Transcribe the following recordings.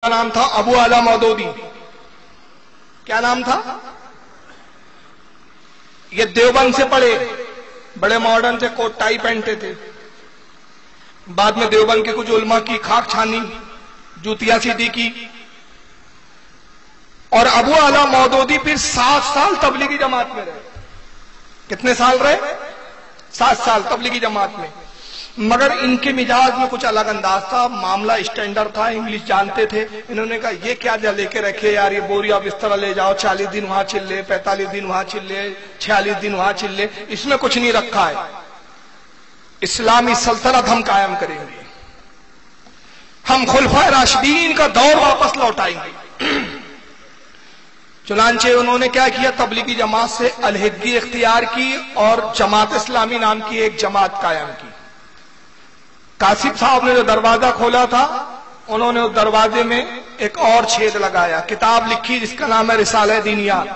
نام تھا ابو اعلیٰ مودودی. کیا نام تھا؟ یہ دیوبند سے پڑھے، بڑے ماڈرن تھے، کوٹ ٹائی پہنتے تھے. بعد میں دیوبند کے کچھ علماء کی کھاک چھانی، جوتیاں سیدھی کی، اور ابو اعلیٰ مودودی پھر 7 سال تبلیغی جماعت میں رہے. کتنے سال رہے؟ 7 سال تبلیغی جماعت میں. مگر ان کے مزاج میں کچھ الگ انداز تھا، معاملہ اسٹینڈرڈ تھا، انگلش جانتے تھے. انہوں نے کہا یہ کیا لے کے رکھے یار، یہ بوریا بستر لے جاؤ، 40 دن وہاں چل لے، 45 دن وہاں چل لے، 46 دن وہاں چل لے، اس میں کچھ نہیں رکھا ہے. اسلامی سلطنت ہم قائم کریں گے، ہم خلفائے راشدین کا دور واپس لوٹائیں گے. چنانچہ انہوں نے کیا کیا، تبلیغی جماعت سے علیحدگی اختیار کی اور جماعت اسلامی نام کی ایک جماعت قائم کی. قاسم صاحب نے جو دروازہ کھولا تھا، انہوں نے اس دروازے میں ایک اور چھید لگایا، کتاب لکھی جس کا نام ہے رسالہ دینیات.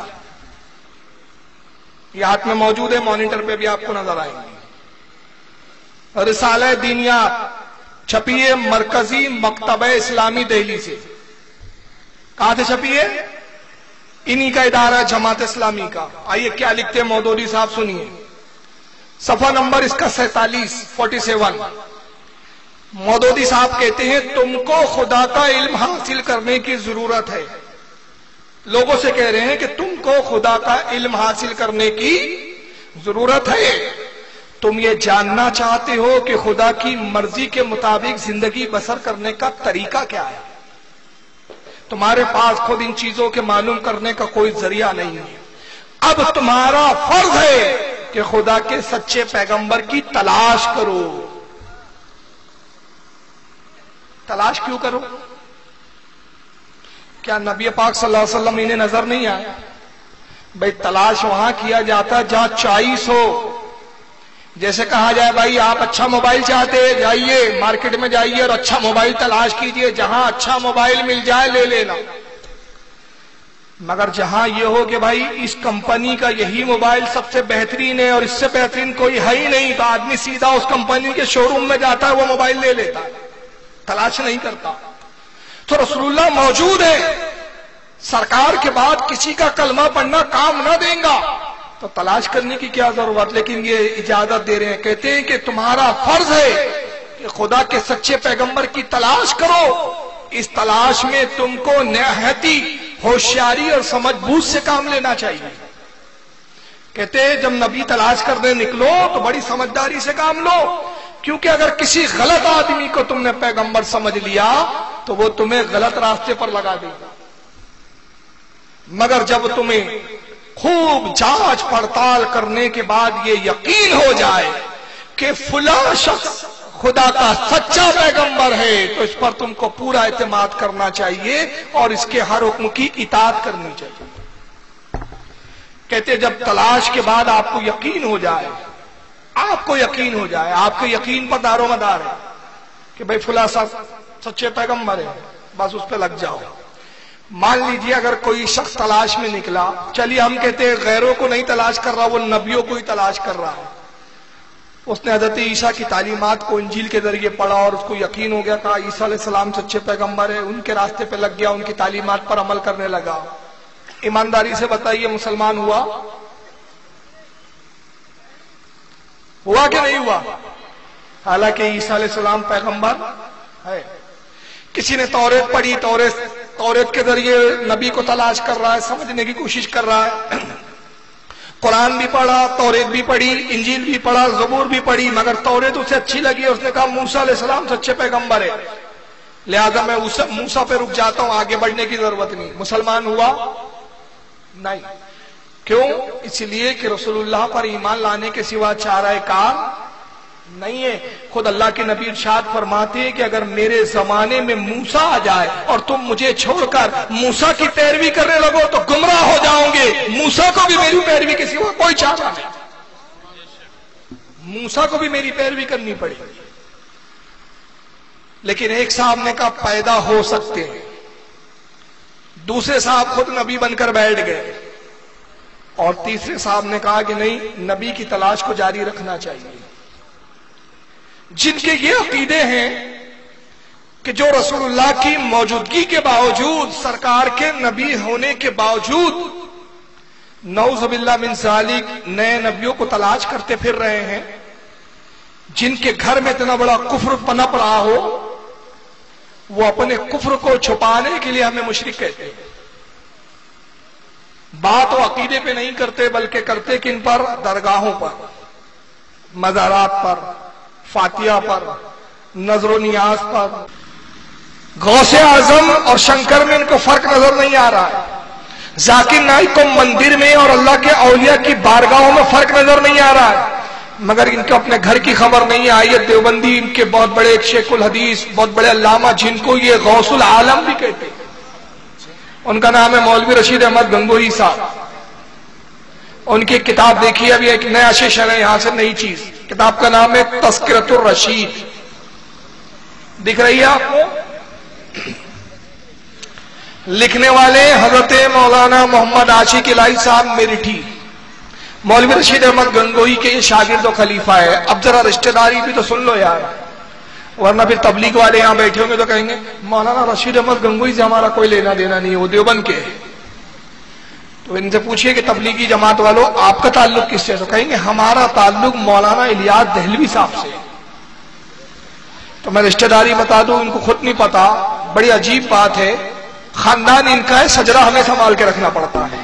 یہ ہاتھ میں موجود ہے، مانیٹر پہ بھی آپ کو نظر آئیں گے. رسالہ دینیات چھپی ہے مرکزی مکتبہ اسلامی دہلی سے. کہاں سے چھپی ہے؟ انہی کا ادارہ جماعت اسلامی کا. آئیے کیا لکھتے ہیں مودودی صاحب، سنیے. صفحہ نمبر اس کا 47. مودودی صاحب کہتے ہیں تم کو خدا کا علم حاصل کرنے کی ضرورت ہے. لوگوں سے کہہ رہے ہیں کہ تم کو خدا کا علم حاصل کرنے کی ضرورت ہے. تم یہ جاننا چاہتے ہو کہ خدا کی مرضی کے مطابق زندگی بسر کرنے کا طریقہ کیا ہے. تمہارے پاس خود ان چیزوں کے معلوم کرنے کا کوئی ذریعہ نہیں ہے. اب تمہارا فرض ہے کہ خدا کے سچے پیغمبر کی تلاش کرو. تلاش کیوں کرو؟ کیا نبی پاک صلی اللہ علیہ وسلم انہیں نظر نہیں آیا؟ بھائی تلاش وہاں کیا جاتا جہاں چوائس ہو. جیسے کہا جائے بھائی آپ اچھا موبائل چاہتے ہیں، جائیے مارکیٹ میں جائیے اور اچھا موبائل تلاش کیجئے، جہاں اچھا موبائل مل جائے لے لینا. مگر جہاں یہ ہو کہ بھائی اس کمپنی کا یہی موبائل سب سے بہترین ہے اور اس سے بہترین کوئی ہے ہی نہیں، تو آدمی سیدھا اس کمپنی کے شو روم میں جاتا ہے، وہ موبائل لے لیتا ہے، تلاش نہیں کرتا. تو رسول اللہ موجود ہے، سرکار کے بعد کسی کا کلمہ پڑھنا کام نہ دیں گا، تو تلاش کرنے کی کیا ضرورت. لیکن یہ اجازت دے رہے ہیں، کہتے ہیں کہ تمہارا فرض ہے کہ خدا کے سچے پیغمبر کی تلاش کرو. اس تلاش میں تم کو نہایتی ہوشیاری اور سمجھ بوجھ سے کام لینا چاہیے. کہتے ہیں جب نبی تلاش کرنے نکلو تو بڑی سمجھداری سے کام لو، کیونکہ اگر کسی غلط آدمی کو تم نے پیغمبر سمجھ لیا تو وہ تمہیں غلط راستے پر لگا دے گا. مگر جب تمہیں خوب جانچ پڑتال کرنے کے بعد یہ یقین ہو جائے کہ فلاں شخص خدا کا سچا پیغمبر ہے، تو اس پر تم کو پورا اعتماد کرنا چاہیے اور اس کے ہر حکم کی اطاعت کرنی چاہیے. کہتے جب تلاش کے بعد آپ کو یقین ہو جائے، آپ کو یقین ہو جائے، آپ کے یقین پر دار و مدار ہے کہ بھئی فلاں سچے پیغمبر ہے، بس اس پہ لگ جاؤ. مان لیجیے اگر کوئی شخص تلاش میں نکلا، چلیے ہم کہتے ہیں غیروں کو نہیں تلاش کر رہا، وہ نبیوں کو ہی تلاش کر رہا ہے. اس نے حضرت عیسیٰ کی تعلیمات کو انجیل کے ذریعے پڑھا اور اس کو یقین ہو گیا، کہا عیسیٰ علیہ السلام سچے پیغمبر ہے، ان کے راستے پہ لگ گیا، ان کی تعلیمات پر عمل کرنے لگا. ایمانداری سے بتائیے مسلمان ہوا؟ ہوا کہ نہیں ہوا؟ حالانکہ عیسیٰ علیہ السلام پیغمبر ہے. کسی نے توریت پڑھی، توریت کے ذریعے نبی کو تلاش کر رہا ہے، سمجھنے کی کوشش کر رہا ہے. قرآن بھی پڑھا، توریت بھی پڑھی، انجیل بھی پڑھا، زبور بھی پڑھی، مگر توریت اسے اچھی لگی، اس نے کہا موسیٰ علیہ السلام سچے پیغمبر ہے، لہذا میں موسیٰ پہ رک جاتا ہوں، آگے بڑھنے کی ضرورت نہیں. مسلمان ہوا؟ نہیں. کیوں؟ اس لیے کہ رسول اللہ پر ایمان لانے کے سوا چارہ کار نہیں ہے. خود اللہ کے نبی ارشاد فرماتے ہیں کہ اگر میرے زمانے میں موسیٰ آ جائے اور تم مجھے چھوڑ کر موسیٰ کی پیروی کرنے لگو تو گمراہ ہو جاؤ گے. موسیٰ کو بھی میری پیروی کے سوا کوئی چارہ نہیں، موسیٰ کو بھی میری پیروی کرنی پڑے گی. لیکن ایک صاحب نے کہا پیدا ہو سکتے ہیں، دوسرے صاحب خود نبی بن کر بیٹھ گئے، اور تیسرے صاحب نے کہا کہ نہیں، نبی کی تلاش کو جاری رکھنا چاہیے. جن کے یہ عقیدے ہیں کہ جو رسول اللہ کی موجودگی کے باوجود، سرکار کے نبی ہونے کے باوجود نعوذ باللہ من ذالک نئے نبیوں کو تلاش کرتے پھر رہے ہیں، جن کے گھر میں اتنا بڑا کفر پنپ رہا ہو، وہ اپنے کفر کو چھپانے کے لیے ہمیں مشرک کہتے ہیں۔ بات وہ عقیدے پہ نہیں کرتے، بلکہ کرتے کن پر؟ درگاہوں پر، مزارات پر، فاتحہ پر، نظر و نیاز پر۔ غوث اعظم اور شنکر میں ان کو فرق نظر نہیں آ رہا ہے، ذاکر نائک کو مندر میں اور اللہ کے اولیاء کی بارگاہوں میں فرق نظر نہیں آ رہا ہے، مگر ان کو اپنے گھر کی خبر نہیں آئی ہے۔ دیوبندی ان کے بہت بڑے ایک شیخ الحدیث، بہت بڑے علامہ، جن کو یہ غوث العالم بھی کہتے ہیں، ان کا نام ہے مولوی رشید احمد گنگوہی صاحب۔ ان کی کتاب دیکھیے، ابھی ایک نیا سیشن ہے یہاں سے، نئی چیز، کتاب کا نام ہے تذکرۃ الرشید، دکھ رہی ہے آپ کو؟ لکھنے والے حضرت مولانا محمد عاشق الہی صاحب میرٹھی۔ مولوی رشید احمد گنگوہی کے یہ شاگرد و خلیفہ ہے۔ اب ذرا رشتہ داری بھی تو سن لو یار، ورنہ پھر تبلیغ والے یہاں بیٹھے ہوں گے تو کہیں گے مولانا رشید احمد گنگوہی سے ہمارا کوئی لینا دینا نہیں، وہ دیوبند کے۔ تو ان سے پوچھئے کہ تبلیغی جماعت والوں آپ کا تعلق کس سے؟ تو کہیں گے ہمارا تعلق مولانا الیاس دہلوی صاحب سے۔ تو میں رشتہ داری بتا دوں، ان کو خود نہیں پتا، بڑی عجیب بات ہے، خاندان ان کا ہے، سجرہ ہمیں سنبھال کے رکھنا پڑتا ہے۔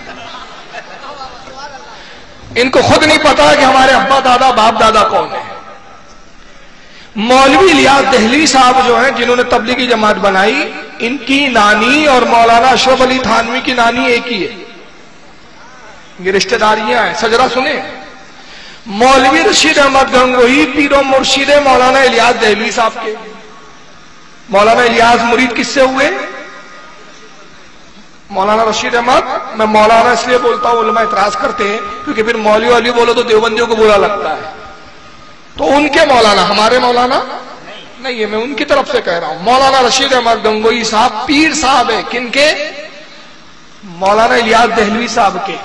ان کو خود نہیں پتا کہ ہمارے ابا دادا باپ دادا کون ہیں۔ مولوی الیاس دہلوی صاحب جو ہیں، جنہوں نے تبلیغی جماعت بنائی، ان کی نانی اور مولانا اشرف علی تھانوی کی نانی ایک ہی ہے، یہ رشتہ داریاں ہیں، سجرہ سنیں۔ مولوی رشید احمد گنگوہی پیر و مرشد مولانا الیاس دہلوی صاحب کے۔ مولانا الیاس مرید کس سے ہوئے؟ مولانا رشید احمد، میں مولانا اس لیے بولتا ہوں، علماء اعتراض کرتے ہیں کیونکہ پھر مولوی والی بولو تو دیوبندیوں کو برا لگتا ہے، تو ان کے مولانا، ہمارے مولانا نہیں ہے، میں ان کی طرف سے کہہ رہا ہوں۔ مولانا رشید احمد گنگوہی صاحب پیر صاحب ہے، کن کے؟ مولانا الیاس دہلوی صاحب کے۔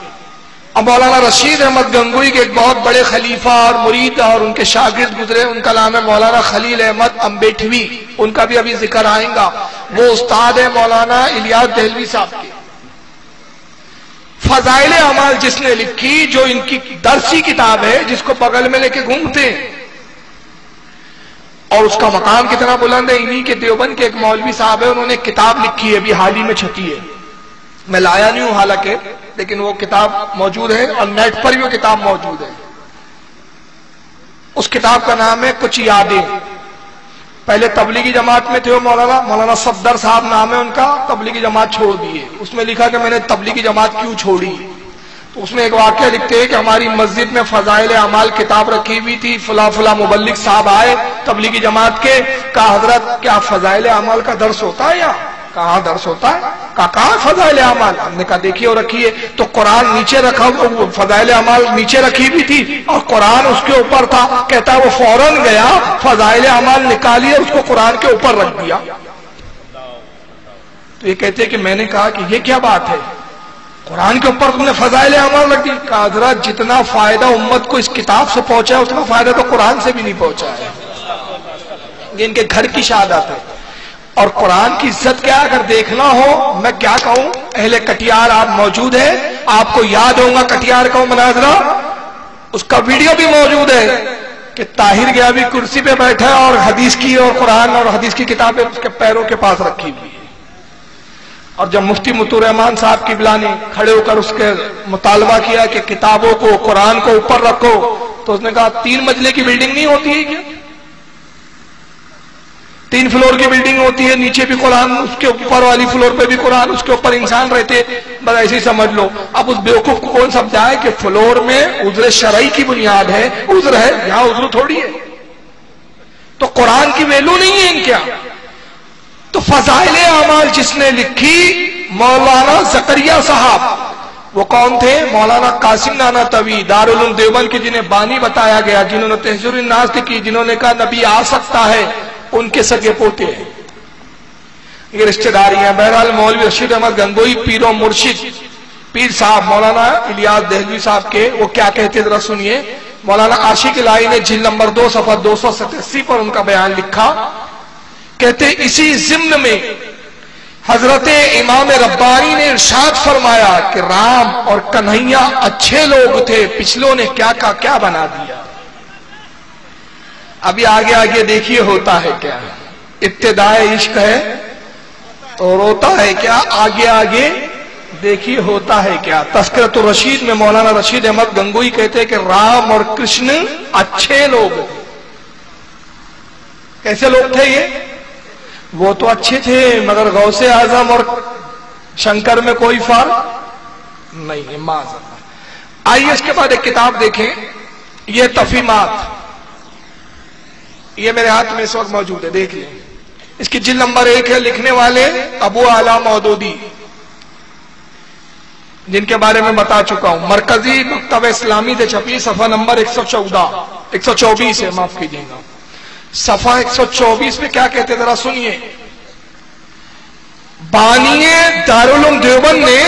اب مولانا رشید احمد گنگوہی کے ایک بہت بڑے خلیفہ اور مرید اور ان کے شاگرد گزرے، ان کا نام ہے مولانا خلیل احمد امبیٹھوی، ان کا بھی ابھی ذکر آئیں گا، وہ استاد ہے مولانا الیاس دہلوی صاحب کے۔ فضائل اعمال جس نے لکھی، جو ان کی درسی کتاب ہے، جس کو بغل میں لے کے گھومتے ہیں، اور اس کا مقام کتنا بلند ہے، انہی کے دیوبند کے ایک مولوی صاحب ہے، انہوں نے کتاب لکھی ہے، ابھی حال ہی میں چھپی ہے، میں لایا نہیں ہوں حالانکہ، لیکن وہ کتاب موجود ہے اور نیٹ پر بھی وہ کتاب موجود ہے۔ اس کتاب کا نام ہے کچھ یادیں۔ پہلے تبلیغی جماعت میں تھے وہ، مولانا صفدر صاحب نام ہے ان کا، تبلیغی جماعت چھوڑ دیے۔ اس میں لکھا کہ میں نے تبلیغی جماعت کیوں چھوڑی، تو اس میں ایک واقعہ لکھتے ہیں کہ ہماری مسجد میں فضائل اعمال کتاب رکھی ہوئی تھی، فلاں فلاں مبلغ صاحب آئے تبلیغی جماعت کے، کہا حضرت کیا فضائل اعمال کا درس ہوتا ہے یہاں؟ کہاں درس ہوتا ہے؟ کہاں فضائل اعمال؟ ہم نے کہا دیکھیے اور رکھیے، تو قرآن نیچے رکھا، فضائل اعمال نیچے رکھی بھی تھی اور قرآن اس کے اوپر تھا۔ کہتا وہ فوراً گیا، فضائل اعمال نکالی اور اس کو قرآن کے اوپر رکھ دیا۔ تو یہ کہتے ہیں کہ میں نے کہا کہ یہ کیا بات ہے، قرآن کے اوپر تم نے فضائل اعمال رکھ دی؟ کہا حضرت جتنا فائدہ امت کو اس کتاب سے پہنچا ہے، اتنا فائدہ تو قرآن سے بھی نہیں پہنچا ہے۔ یہ ان کے گھر کی شہادت ہے۔ اور قرآن کی عزت کیا، اگر دیکھنا ہو، میں کیا کہوں، اہل کٹیار آپ موجود ہیں، آپ کو یاد ہوگا کٹیار کا مناظرہ، اس کا ویڈیو بھی موجود ہے کہ طاہر گیا بھی کرسی پہ بیٹھا ہے اور حدیث کی اور قرآن اور حدیث کی کتابیں اس کے پیروں کے پاس رکھی ہوئی ہے۔ اور جب مفتی مطیع الرحمان صاحب کی بلانی کھڑے ہو کر اس کے مطالبہ کیا کہ کتابوں کو، قرآن کو اوپر رکھو، تو اس نے کہا 3 منزلے کی بلڈنگ نہیں ہوتی ہے کیا؟ 3 فلور کی بلڈنگ ہوتی ہے، نیچے بھی قرآن، اس کے اوپر والی فلور پہ بھی قرآن، اس کے اوپر انسان رہتے، بس ایسے ہی سمجھ لو۔ اب اس بیوقوف کو کون سمجھائے کہ فلور میں عذر شرعی کی بنیاد ہے، عذر ہے، یہاں عذر تھوڑی ہے، تو قرآن کی ویلو نہیں ہے ان کیا۔ تو فضائل اعمال جس نے لکھی، مولانا زکریا صاحب، وہ کون تھے؟ مولانا قاسم نانا طوی، دارالعلوم دیوبند کے، جنہیں بانی بتایا گیا، جنہوں نے تحذیر الناس کی، جنہوں نے کہا نبی آ سکتا ہے، ان کے سگے پوتے ہیں، یہ رشتہ داری ہیں۔ بہرحال مولوی رشید احمد گنگوہی پیر و مرشد، پیر صاحب مولانا الیاس دہلوی صاحب کے، وہ کیا کہتے ذرا سنیے۔ مولانا عاشق الہی نے جلد نمبر 2 صفحہ 287 پر ان کا بیان لکھا کہتے اسی ضمن میں حضرت امام ربانی نے ارشاد فرمایا کہ رام اور کنہیا اچھے لوگ تھے، پچھلوں نے کیا کا کیا بنا دیا۔ ابھی آگے آگے دیکھیے ہوتا ہے کیا، ابتدائے عشق ہے اور ہوتا ہے کیا، آگے آگے دیکھیے ہوتا ہے کیا۔ تذکرۃ الرشید میں مولانا رشید احمد گنگوئی کہتے ہیں کہ رام اور کرشن اچھے لوگ تھے۔ کیسے لوگ تھے یہ؟ وہ تو اچھے تھے مگر غوث اعظم اور شنکر میں کوئی فرق نہیں ہے، معاذ اللہ۔ آئیے اس کے بعد ایک کتاب دیکھیں، یہ تفہیمات، یہ میرے ہاتھ میں اس وقت موجود ہے، دیکھ لیں۔ اس کی جلد نمبر 1 ہے، لکھنے والے ابو اعلیٰ مودودی، جن کے بارے میں بتا چکا ہوں۔ مرکزی مکتبہ اسلامی سے چھپی، صفحہ نمبر 124 ہے، معاف کیجیے گا، صفحہ 124 میں کیا کہتے ذرا سنیے۔ بانی دارالعلوم دیوبند نے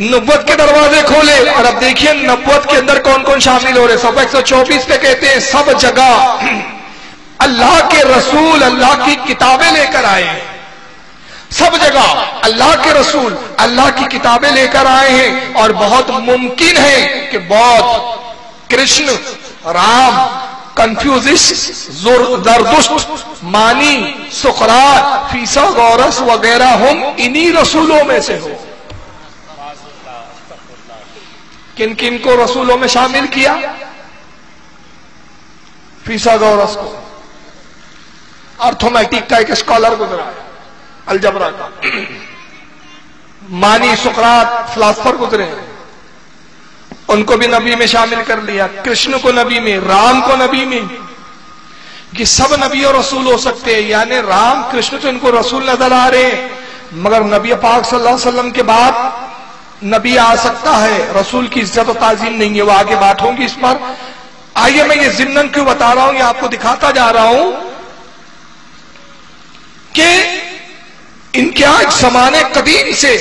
نبوت کے دروازے کھولے، اور اب دیکھیے نبوت کے اندر کون کون شامل ہو رہے۔ صفحہ 124 پہ کہتے ہیں سب جگہ اللہ کے رسول اللہ کی کتابیں لے کر آئے ہیں، سب جگہ اللہ کے رسول اللہ کی کتابیں لے کر آئے ہیں، اور بہت ممکن ہے کہ بودھ، کرشن، رام، کنفیوزس، زردشت، مانی، سقراط، فیثاغورس وغیرہ ہم انہی رسولوں میں سے ہو۔ کن کن کو رسولوں میں شامل کیا؟ فیثاغورس کو، ارتھمیٹک کا ایک اسکالر گزرا ہے، الجبرا کا۔ مانی، سقراط، فلاسفر گزرے ہیں، ان کو بھی نبی میں شامل کر لیا۔ کرشن کو نبی میں، رام کو نبی میں۔ یہ سب نبی اور رسول ہو سکتے ہیں، یعنی رام کرشن تو ان کو رسول نظر آ رہے ہیں، مگر نبی پاک صلی اللہ علیہ وسلم کے بعد نبی آ سکتا ہے، رسول کی عزت و تعظیم نہیں ہے، وہ آگے بات ہوگی اس پر۔ آئیے میں یہ ضمناً کیوں بتا رہا ہوں، یہ آپ کو دکھاتا جا رہا ہوں کہ ان کے آج زمانے قدیم سے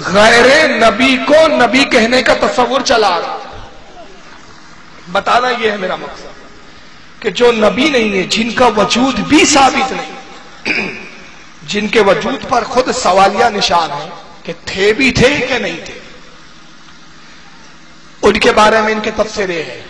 غیر نبی کو نبی کہنے کا تصور چلا رہا۔ بتانا یہ ہے میرا مقصد کہ جو نبی نہیں ہے، جن کا وجود بھی ثابت نہیں، جن کے وجود پر خود سوالیہ نشان ہے کہ تھے بھی تھے کہ نہیں تھے، ان کے بارے میں ان کے تفسیریں ہیں۔